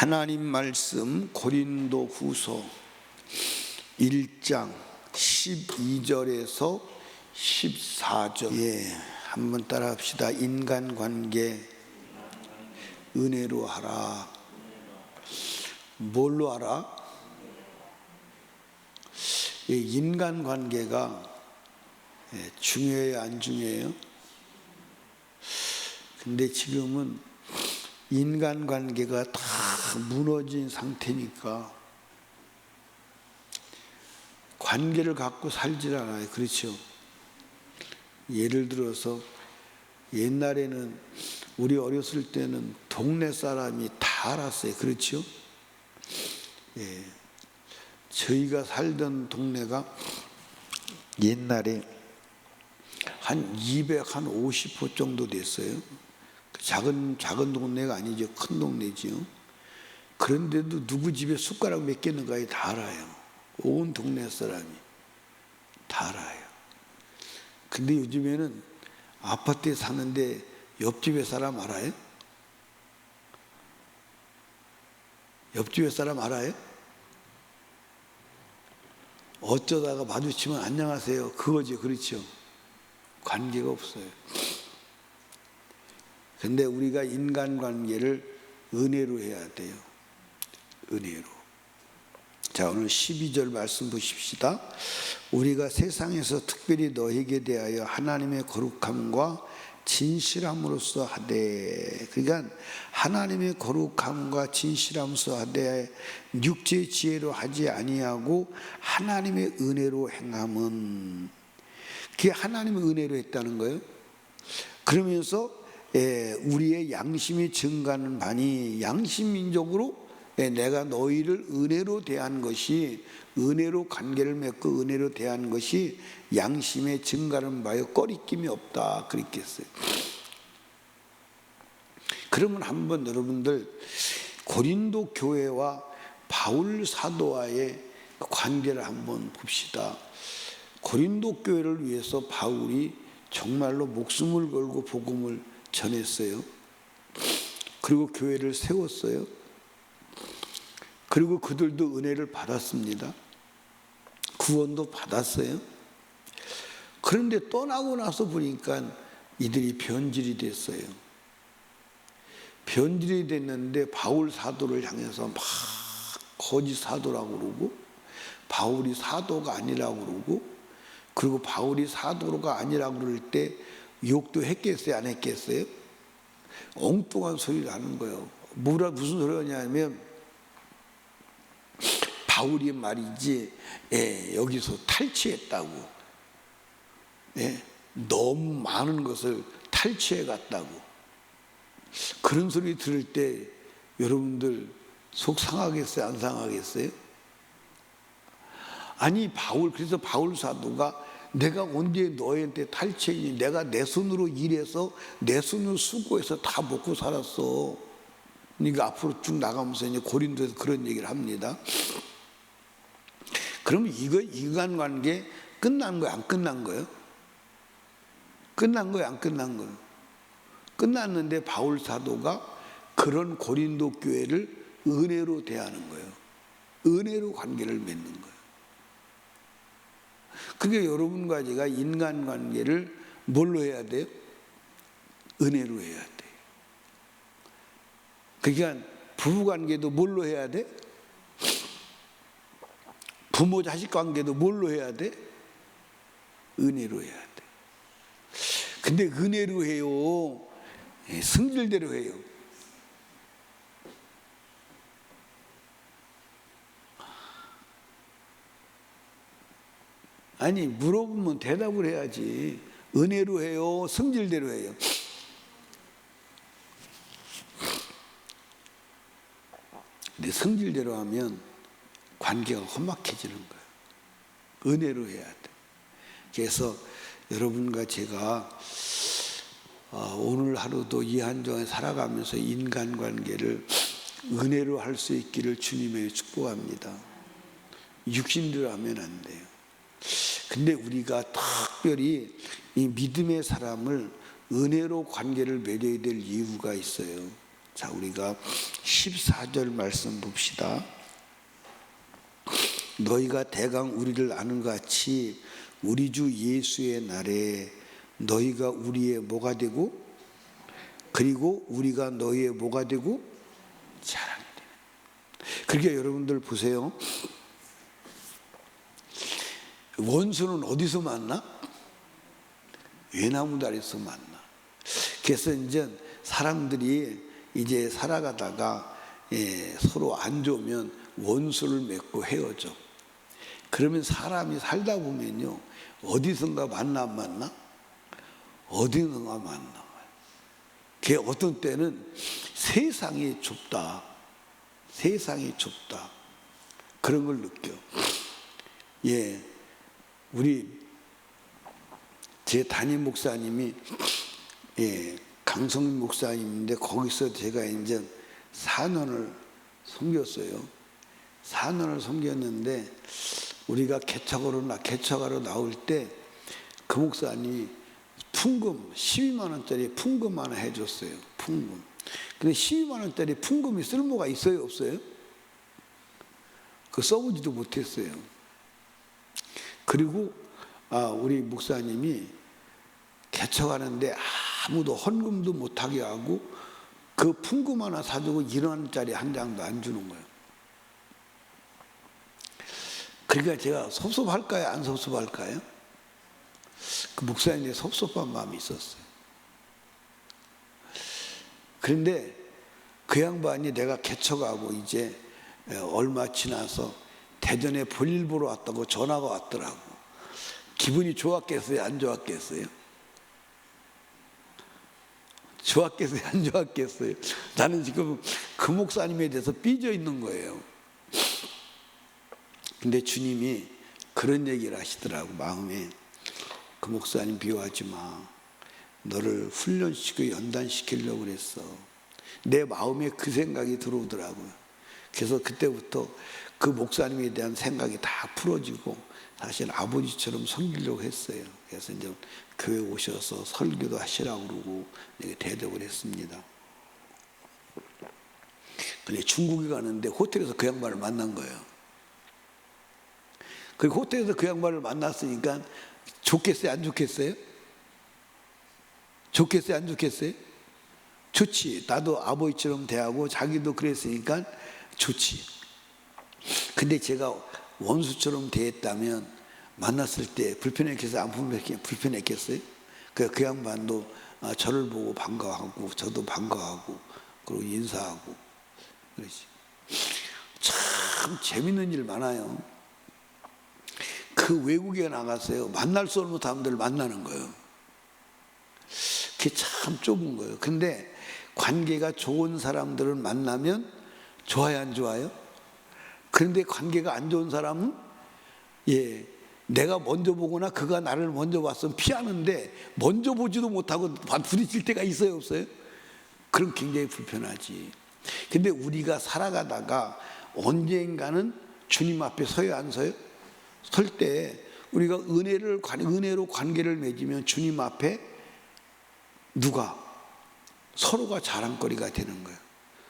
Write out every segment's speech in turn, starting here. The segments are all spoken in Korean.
하나님 말씀 고린도 후서 1장 12절에서 14절. 한번 따라 합시다. 인간관계 은혜로 하라. 뭘로 하라? 인간관계가 중요해요, 안 중요해요? 근데 지금은 인간관계가 다 무너진 상태니까 관계를 갖고 살질 않아요. 그렇죠? 예를 들어서 옛날에는 우리 어렸을 때는 동네 사람이 다 알았어요. 그렇죠? 저희가 살던 동네가 옛날에 한 250호 정도 됐어요. 작은 동네가 아니죠. 큰 동네지요. 그런데도 누구 집에 숟가락 몇 개 있는가 다 알아요. 온 동네 사람이 다 알아요. 근데 요즘에는 아파트에 사는데 옆집에 사람 알아요? 옆집에 사람 알아요? 어쩌다가 마주치면 안녕하세요. 그거죠. 그렇죠? 관계가 없어요. 근데 우리가 인간관계를 은혜로 해야 돼요. 은혜로. 자, 오늘 12절 말씀 보십시다. 우리가 세상에서 특별히 너에게 대하여 하나님의 거룩함과 진실함으로써 하되, 그러니까 하나님의 거룩함과 진실함으로써 하되 육체의 지혜로 하지 아니하고 하나님의 은혜로 행함은, 그게 하나님의 은혜로 했다는 거예요. 그러면서 우리의 양심이 증가하는 바니, 양심민족으로 내가 너희를 은혜로 대한 것이, 은혜로 관계를 맺고 은혜로 대한 것이 양심의 증가하는 바에 꺼리낌이 없다, 그렇게 했어요. 그러면 한번 여러분들 고린도 교회와 바울 사도와의 관계를 한번 봅시다. 고린도 교회를 위해서 바울이 정말로 목숨을 걸고 복음을 전했어요. 그리고 교회를 세웠어요. 그리고 그들도 은혜를 받았습니다. 구원도 받았어요. 그런데 떠나고 나서 보니까 이들이 변질이 됐어요. 변질이 됐는데 바울 사도를 향해서 막 거짓 사도라고 그러고, 바울이 사도가 아니라고 그러고, 그리고 바울이 사도가 아니라고 그럴 때 욕도 했겠어요, 안 했겠어요? 엉뚱한 소리를 하는 거예요. 무슨 소리가 하냐면, 바울이 말이지, 여기서 탈취했다고, 너무 많은 것을 탈취해 갔다고. 그런 소리 들을 때 여러분들 속 상하겠어요, 안 상하겠어요? 아니, 그래서 바울 사도가 내가 언제 너희한테 탈취했니? 내가 내 손으로 일해서 내 손으로 수고해서 다 먹고 살았어. 그러니까 앞으로 쭉 나가면서 이제 고린도에서 그런 얘기를 합니다. 그러면 이거 인간관계 끝난 거예요, 안 끝난 거예요? 끝난 거예요, 안 끝난 거예요? 끝났는데 바울 사도가 그런 고린도 교회를 은혜로 대하는 거예요. 은혜로 관계를 맺는 거예요. 그게 여러분과 제가 인간관계를 뭘로 해야 돼요? 은혜로 해야 돼요. 그러니까 부부관계도 뭘로 해야 돼? 부모 자식 관계도 뭘로 해야 돼? 은혜로 해야 돼. 근데 은혜로 해요? 성질대로 해요? 아니, 물어보면 대답을 해야지. 은혜로 해요? 성질대로 해요? 근데 성질대로 하면 관계가 험악해지는 거예요. 은혜로 해야 돼. 그래서 여러분과 제가 오늘 하루도 이 한 주에 살아가면서 인간관계를 은혜로 할 수 있기를 주님의 축복합니다. 육신대로 하면 안 돼요. 근데 우리가 특별히 이 믿음의 사람을 은혜로 관계를 맺어야 될 이유가 있어요. 자, 우리가 14절 말씀 봅시다. 너희가 대강 우리를 아는 것 같이 우리 주 예수의 날에 너희가 우리의 뭐가 되고 그리고 우리가 너희의 뭐가 되고 자랑이 되는. 그러니까 여러분들 보세요. 원수는 어디서 만나? 외나무다리에서 만나. 그래서 이제 사람들이 이제 살아가다가 서로 안 좋으면 원수를 맺고 헤어져. 그러면 사람이 살다 보면요, 어디선가 만나 안 만나? 어디선가 만나. 그게 어떤 때는 세상이 좁다. 세상이 좁다. 그런 걸 느껴. 우리 제 담임 목사님이 강성민 목사님인데 거기서 제가 이제 4년을 섬겼어요. 4년을 섬겼는데 우리가 개척하러 나올 때 그 목사님이 풍금 12만 원짜리 풍금 하나 해줬어요. 풍금. 근데 12만 원짜리 풍금이 쓸모가 있어요, 없어요? 그 써보지도 못했어요. 그리고 우리 목사님이 개척하는데 아무도 헌금도 못하게 하고 그 풍금 하나 사주고 1원짜리 한 장도 안 주는 거예요. 그러니까 제가 섭섭할까요? 안 섭섭할까요? 그 목사님의 섭섭한 마음이 있었어요. 그런데 그 양반이 내가 개척하고 이제 얼마 지나서 대전에 볼일 보러 왔다고 전화가 왔더라고. 기분이 좋았겠어요? 안 좋았겠어요? 좋았겠어요? 안 좋았겠어요? 나는 지금 그 목사님에 대해서 삐져 있는 거예요. 근데 주님이 그런 얘기를 하시더라고. 마음에 그 목사님 비호하지 마. 너를 훈련시키고 연단시키려고 그랬어. 내 마음에 그 생각이 들어오더라고요. 그래서 그때부터 그 목사님에 대한 생각이 다 풀어지고 사실 아버지처럼 섬기려고 했어요. 그래서 이제 교회 오셔서 설교도 하시라고 그러고 대접을 했습니다. 근데 중국에 가는데 호텔에서 그 양반을 만난 거예요. 그리고 호텔에서 그 양반을 만났으니까 좋겠어요? 안 좋겠어요? 좋겠어요? 안 좋겠어요? 좋지. 나도 아버지처럼 대하고 자기도 그랬으니까 좋지. 근데 제가 원수처럼 대했다면 만났을 때 불편했겠어요? 안 불편했겠어요? 그 양반도 저를 보고 반가워하고 저도 반가워하고 그리고 인사하고 그러지. 참 재밌는 일 많아요. 그 외국에 나갔어요. 만날 수 없는 사람들을 만나는 거예요. 그게 참 좁은 거예요. 근데 관계가 좋은 사람들을 만나면 좋아요, 안 좋아요? 그런데 관계가 안 좋은 사람은 내가 먼저 보거나 그가 나를 먼저 봤으면 피하는데 먼저 보지도 못하고 부딪힐 때가 있어요, 없어요? 그럼 굉장히 불편하지. 근데 우리가 살아가다가 언젠가는 주님 앞에 서요, 안 서요? 설 때 우리가 은혜로 관계를 맺으면 주님 앞에 서로가 자랑거리가 되는 거예요.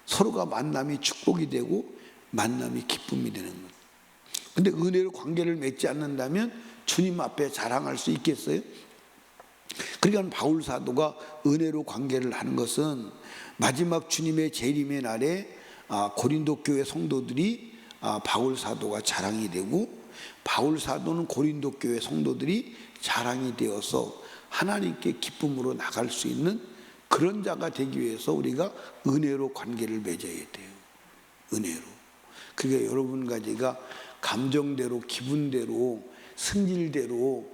서로가 만남이 축복이 되고 만남이 기쁨이 되는 거예요. 근데 은혜로 관계를 맺지 않는다면 주님 앞에 자랑할 수 있겠어요? 그러니까 바울 사도가 은혜로 관계를 하는 것은 마지막 주님의 재림의 날에 고린도 교회 성도들이 바울 사도가 자랑이 되고 바울 사도는 고린도 교회 성도들이 자랑이 되어서 하나님께 기쁨으로 나갈 수 있는 그런 자가 되기 위해서 우리가 은혜로 관계를 맺어야 돼요. 은혜로. 그게 여러분과 제가 감정대로 기분대로 승질대로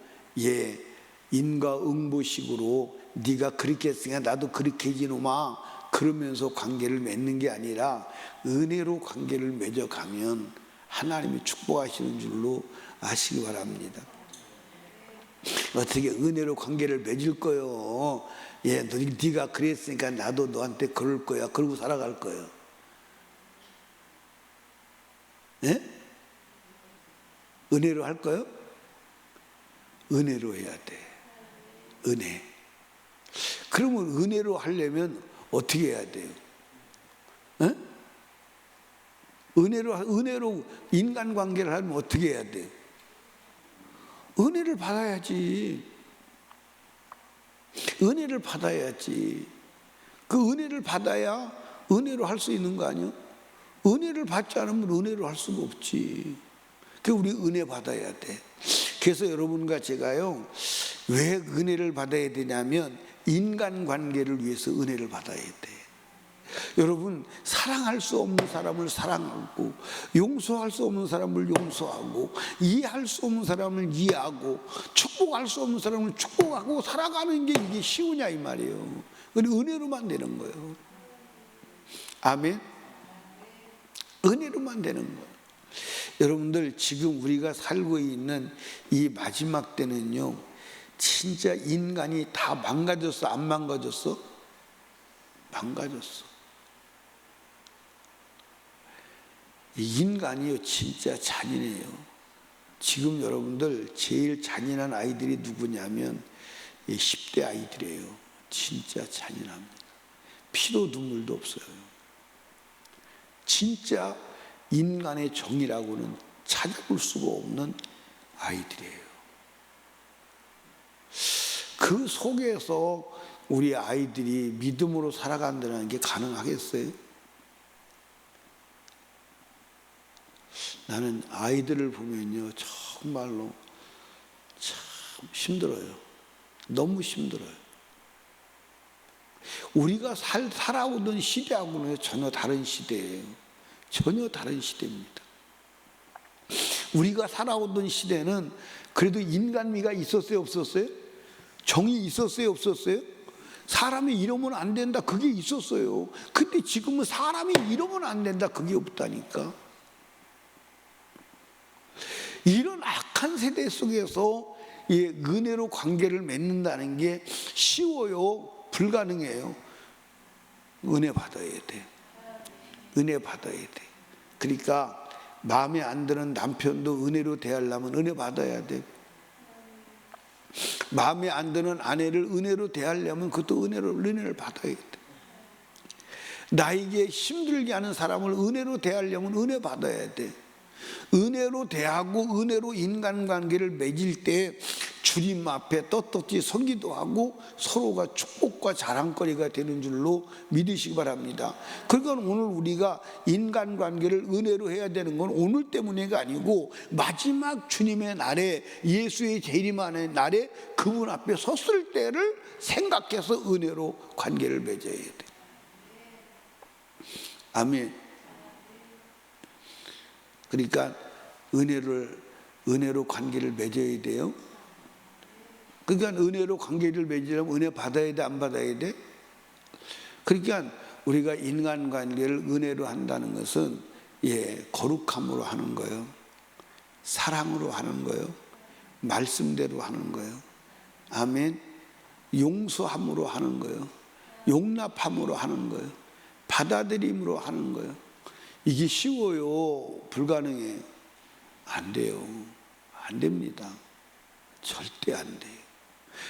인과응보식으로 네가 그렇게 했으니까 나도 그렇게 해지 놈아 그러면서 관계를 맺는 게 아니라 은혜로 관계를 맺어가면 하나님이 축복하시는 줄로 아시기 바랍니다. 어떻게 은혜로 관계를 맺을 거요? 네가 그랬으니까 나도 너한테 그럴 거야. 그러고 살아갈 거예요. 은혜로 할 거요? 은혜로 해야 돼. 은혜. 그러면 은혜로 하려면 어떻게 해야 돼요? 은혜로 인간관계를 하면 어떻게 해야 돼? 은혜를 받아야지. 은혜를 받아야지. 그 은혜를 받아야 은혜로 할 수 있는 거 아니야? 은혜를 받지 않으면 은혜로 할 수가 없지. 그 우리 은혜 받아야 돼. 그래서 여러분과 제가요, 왜 은혜를 받아야 되냐면 인간관계를 위해서 은혜를 받아야 돼. 여러분, 사랑할 수 없는 사람을 사랑하고, 용서할 수 없는 사람을 용서하고, 이해할 수 없는 사람을 이해하고, 축복할 수 없는 사람을 축복하고 살아가는 게 이게 쉬우냐 이 말이에요. 은혜로만 되는 거예요. 아멘. 은혜로만 되는 거예요. 여러분들, 지금 우리가 살고 있는 이 마지막 때는요, 진짜 인간이 다 망가졌어, 안 망가졌어? 망가졌어. 인간이요, 진짜 잔인해요. 지금 여러분들 제일 잔인한 아이들이 누구냐면 10대 아이들이에요. 진짜 잔인합니다. 피도 눈물도 없어요. 진짜 인간의 정의라고는 찾아볼 수가 없는 아이들이에요. 그 속에서 우리 아이들이 믿음으로 살아간다는 게 가능하겠어요? 나는 아이들을 보면요, 정말로 참 힘들어요. 너무 힘들어요. 우리가 살아오던 시대하고는 전혀 다른 시대예요. 전혀 다른 시대입니다. 우리가 살아오던 시대는 그래도 인간미가 있었어요, 없었어요? 정이 있었어요, 없었어요? 사람이 이러면 안 된다, 그게 있었어요. 근데 지금은 사람이 이러면 안 된다, 그게 없다니까. 이런 악한 세대 속에서 은혜로 관계를 맺는다는 게 쉬워요? 불가능해요? 은혜 받아야 돼. 은혜 받아야 돼. 그러니까 마음에 안 드는 남편도 은혜로 대하려면 은혜 받아야 돼. 마음에 안 드는 아내를 은혜로 대하려면 그것도 은혜를 받아야 돼. 나에게 힘들게 하는 사람을 은혜로 대하려면 은혜 받아야 돼. 은혜로 대하고 은혜로 인간관계를 맺을 때 주님 앞에 떳떳이 서기도 하고 서로가 축복과 자랑거리가 되는 줄로 믿으시기 바랍니다. 그러니까 오늘 우리가 인간관계를 은혜로 해야 되는 건 오늘 때문에가 아니고 마지막 주님의 날에, 예수의 재림하는 날에 그분 앞에 섰을 때를 생각해서 은혜로 관계를 맺어야 돼. 아멘. 그러니까 은혜로 관계를 맺어야 돼요. 그러니까 은혜로 관계를 맺으려면 은혜 받아야 돼, 안 받아야 돼? 그러니까 우리가 인간관계를 은혜로 한다는 것은 거룩함으로 하는 거예요. 사랑으로 하는 거예요. 말씀대로 하는 거예요. 아멘. 용서함으로 하는 거예요. 용납함으로 하는 거예요. 받아들임으로 하는 거예요. 이게 쉬워요? 불가능해요? 안 돼요. 안 됩니다. 절대 안 돼요.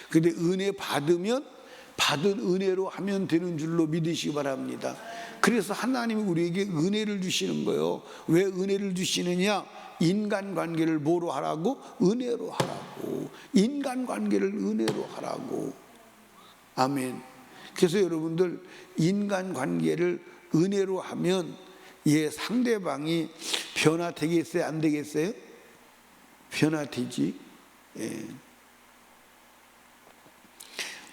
근데 은혜 받으면 받은 은혜로 하면 되는 줄로 믿으시기 바랍니다. 그래서 하나님이 우리에게 은혜를 주시는 거예요. 왜 은혜를 주시느냐? 인간관계를 뭐로 하라고? 은혜로 하라고. 인간관계를 은혜로 하라고. 아멘. 그래서 여러분들 인간관계를 은혜로 하면 상대방이 변화되겠어요? 안 되겠어요? 변화되지.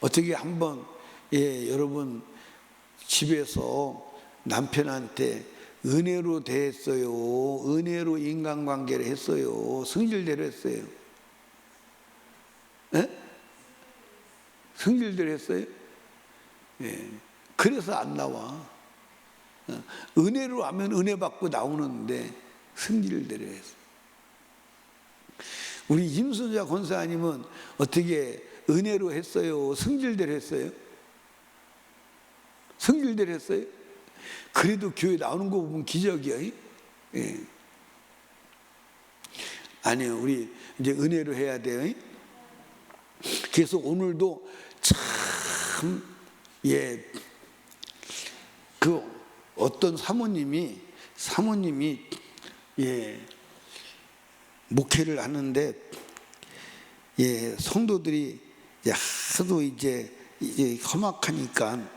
어떻게 한번 여러분 집에서 남편한테 은혜로 대했어요, 은혜로 인간관계를 했어요, 성질대로 했어요? 성질대로 했어요? 그래서 안 나와. 은혜로 하면 은혜 받고 나오는데 성질대로 했어. 우리 임순자 권사님은 어떻게 은혜로 했어요, 성질대로 했어요? 성질대로 했어요? 그래도 교회 나오는 거 보면 기적이야. 아니요, 우리 이제 은혜로 해야 돼요. 그래서 오늘도 참 그 어떤 사모님이 사모님이 목회를 하는데 성도들이 하도 이제 험악하니까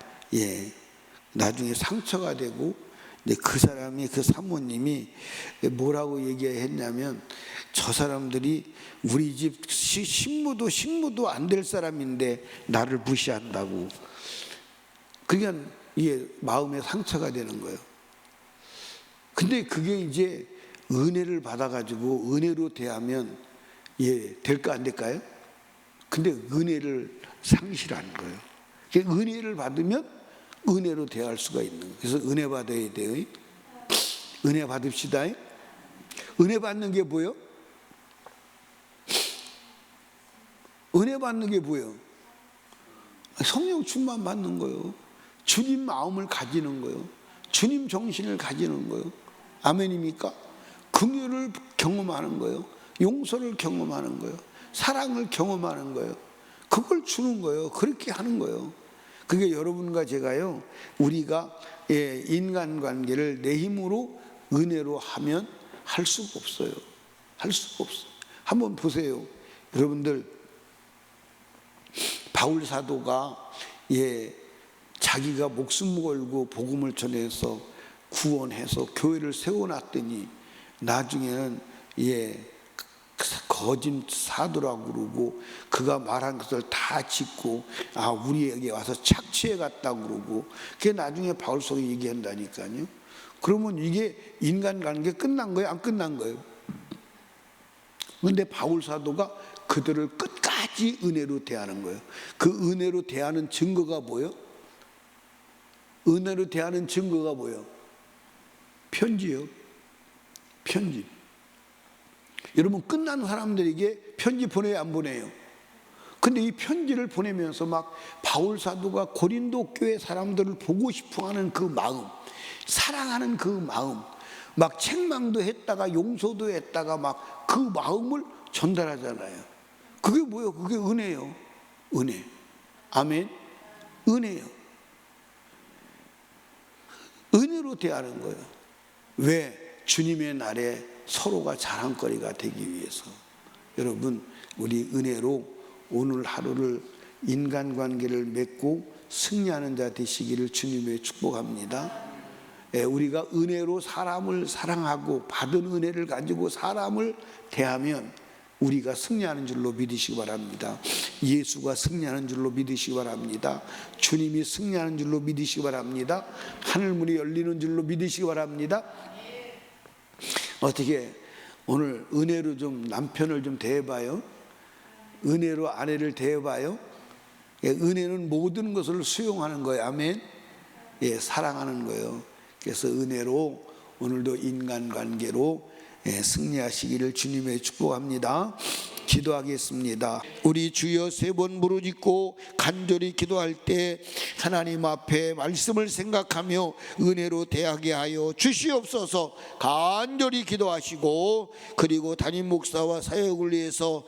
나중에 상처가 되고, 그 사람이, 그 사모님이 뭐라고 얘기했냐면, 저 사람들이 우리 집 식모도 안 될 사람인데 나를 무시한다고. 그러니까 이게 마음에 상처가 되는 거예요. 근데 그게 이제 은혜를 받아가지고 은혜로 대하면 될까 안 될까요? 근데 은혜를 상실하는 거예요. 은혜를 받으면 은혜로 대할 수가 있는 거예요. 그래서 은혜 받아야 돼요. 은혜 받읍시다. 은혜 받는 게 뭐예요? 은혜 받는 게 뭐예요? 성령 충만 받는 거예요. 주님 마음을 가지는 거예요. 주님 정신을 가지는 거예요. 아멘입니까? 긍휼을 경험하는 거예요. 용서를 경험하는 거예요. 사랑을 경험하는 거예요. 그걸 주는 거예요. 그렇게 하는 거예요. 그게 여러분과 제가요, 우리가 인간관계를 내 힘으로 은혜로 하면 할 수가 없어요. 할 수가 없어요. 한번 보세요. 여러분들, 바울 사도가 자기가 목숨 걸고 복음을 전해서 구원해서 교회를 세워놨더니 나중에는 거짓 사도라고 그러고, 그가 말한 것을 다 짓고 우리에게 와서 착취해 갔다고 그러고, 그게 나중에 바울서에 얘기한다니까요. 그러면 이게 인간관계 끝난 거예요? 안 끝난 거예요? 그런데 바울 사도가 그들을 끝까지 은혜로 대하는 거예요. 그 은혜로 대하는 증거가 뭐예요? 은혜로 대하는 증거가 뭐예요? 편지요. 편지. 여러분, 끝난 사람들에게 편지 보내요, 안 보내요? 근데 이 편지를 보내면서 막 바울 사도가 고린도 교회 사람들을 보고 싶어 하는 그 마음, 사랑하는 그 마음, 막 책망도 했다가 용서도 했다가 막 그 마음을 전달하잖아요. 그게 뭐예요? 그게 은혜예요. 은혜. 아멘. 은혜예요. 은혜로 대하는 거예요. 왜? 주님의 날에 서로가 자랑거리가 되기 위해서. 여러분, 우리 은혜로 오늘 하루를 인간관계를 맺고 승리하는 자 되시기를 주님의 축복합니다. 우리가 은혜로 사람을 사랑하고 받은 은혜를 가지고 사람을 대하면 우리가 승리하는 줄로 믿으시기 바랍니다. 예수가 승리하는 줄로 믿으시기 바랍니다. 주님이 승리하는 줄로 믿으시기 바랍니다. 하늘문이 열리는 줄로 믿으시기 바랍니다. 어떻게 오늘 은혜로 좀 남편을 좀 대해봐요. 은혜로 아내를 대해봐요. 은혜는 모든 것을 수용하는 거예요. 아멘. 사랑하는 거예요. 그래서 은혜로 오늘도 인간관계로 승리하시기를 주님의 축복합니다. 기도하겠습니다. 우리 주여 세 번 부르짖고 간절히 기도할 때 하나님 앞에 말씀을 생각하며 은혜로 대하게 하여 주시옵소서. 간절히 기도하시고, 그리고 담임 목사와 사역을 위해서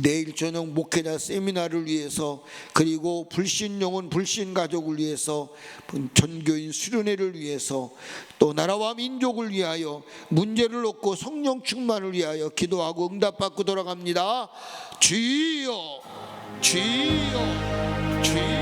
내일 저녁 목회자 세미나를 위해서, 그리고 불신영혼 불신가족을 위해서, 전교인 수련회를 위해서, 또 나라와 민족을 위하여 문제를 놓고 성령 충만을 위하여 기도하고 응답받고 돌아갑니다. 주여, 주여, 주여.